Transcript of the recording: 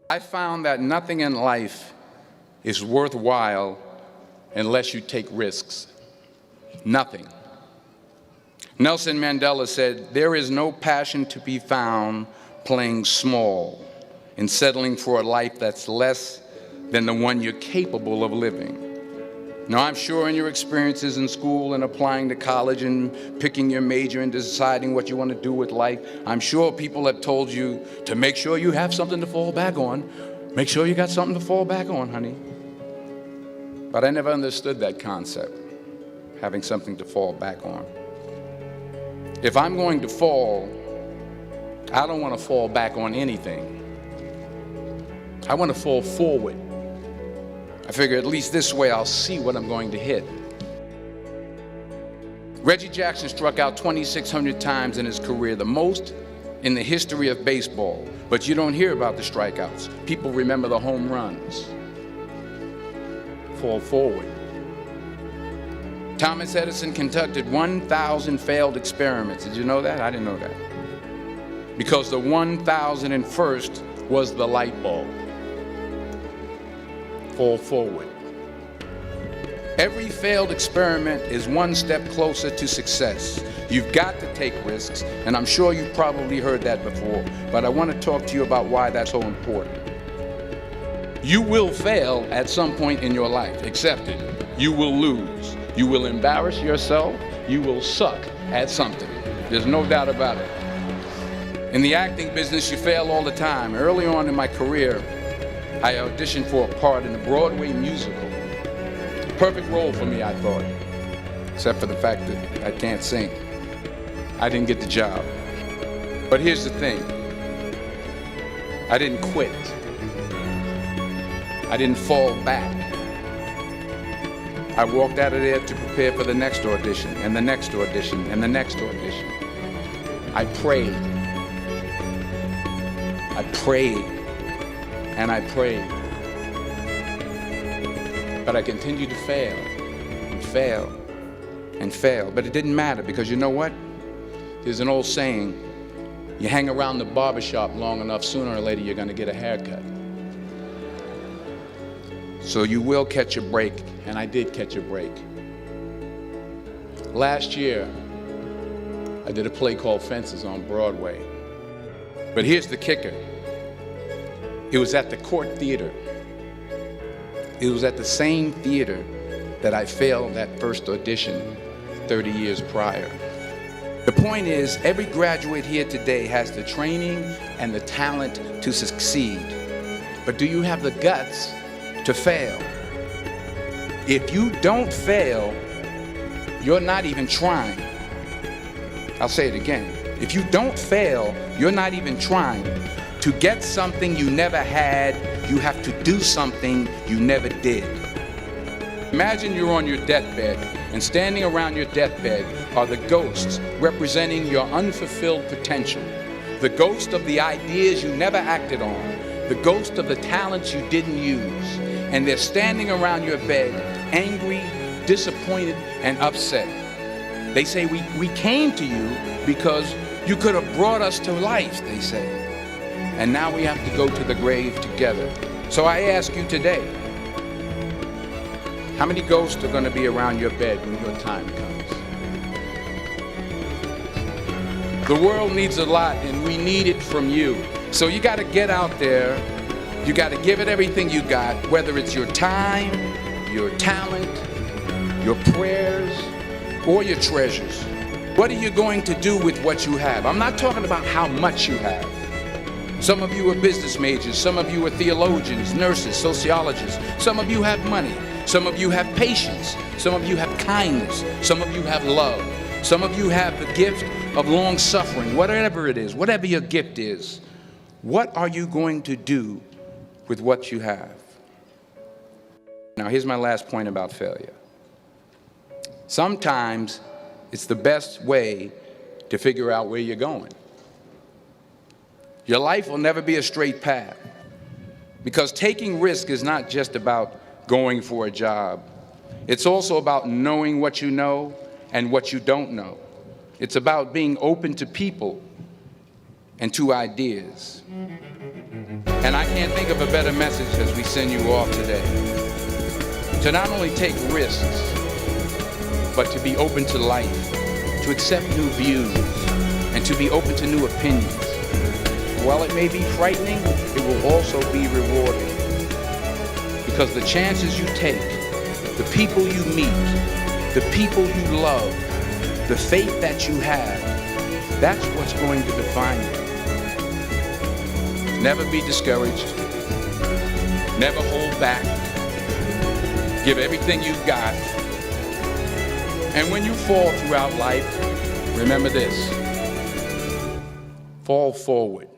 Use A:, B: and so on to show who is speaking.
A: I found that nothing in life is worthwhile unless you take risks. Nothing. Nelson Mandela said, "There is no passion to be found playing small and settling for a life that's less than the one you're capable of living." Now, I'm sure in your experiences in school and applying to college and picking your major and deciding what you want to do with life, I'm sure people have told you to make sure you have something to fall back on. Make sure you got something to fall back on, honey. But I never understood that concept, having something to fall back on. If I'm going to fall, I don't want to fall back on anything. I want to fall forward. I figure at least this way I'll see what I'm going to hit. Reggie Jackson struck out 2,600 times in his career, the most in the history of baseball. But you don't hear about the strikeouts. People remember the home runs. Fall forward. Thomas Edison conducted 1,000 failed experiments. Did you know that? I didn't know that. Because the 1,001st was the light bulb. Fall forward. Every failed experiment is one step closer to success. You've got to take risks, and I'm sure you've probably heard that before, but I want to talk to you about why that's so important. You will fail at some point in your life. Accept it. You will lose. You will embarrass yourself. You will suck at something. There's no doubt about it. In the acting business, you fail all the time. Early on in my career, I auditioned for a part in a Broadway musical. Perfect role for me, I thought, except for the fact that I can't sing. I didn't get the job. But here's the thing. I didn't quit. I didn't fall back. I walked out of there to prepare for the next audition, and the next audition, and the next audition. I prayed. I prayed. And I prayed. But I continued to fail, and fail, and fail. But it didn't matter, because you know what? There's an old saying, you hang around the barbershop long enough, sooner or later you're going to get a haircut. So you will catch a break, and I did catch a break. Last year, I did a play called Fences on Broadway. But here's the kicker. It was at the Court Theater. It was at the same theater that I failed that first audition 30 years prior. The point is, every graduate here today has the training and the talent to succeed. But do you have the guts to fail? If you don't fail, you're not even trying. I'll say it again. If you don't fail, you're not even trying. To get something you never had, you have to do something you never did. Imagine you're on your deathbed, and standing around your deathbed are the ghosts representing your unfulfilled potential, the ghost of the ideas you never acted on, the ghost of the talents you didn't use, and they're standing around your bed, angry, disappointed, and upset. They say, we came to you because you could have brought us to life, they say. And now we have to go to the grave together. So I ask you today, how many ghosts are going to be around your bed when your time comes? The world needs a lot, and we need it from you. So you got to get out there. You got to give it everything you got, whether it's your time, your talent, your prayers, or your treasures. What are you going to do with what you have? I'm not talking about how much you have. Some of you are business majors, some of you are theologians, nurses, sociologists, some of you have money, some of you have patience, some of you have kindness, some of you have love, some of you have the gift of long suffering, whatever it is, whatever your gift is. What are you going to do with what you have? Now here's my last point about failure. Sometimes it's the best way to figure out where you're going. Your life will never be a straight path, because taking risk is not just about going for a job. It's also about knowing what you know and what you don't know. It's about being open to people and to ideas. And I can't think of a better message as we send you off today. To not only take risks, but to be open to life, to accept new views, and to be open to new opinions. While it may be frightening, it will also be rewarding. Because the chances you take, the people you meet, the people you love, the faith that you have, that's what's going to define you. Never be discouraged. Never hold back. Give everything you've got. And when you fall throughout life, remember this: fall forward.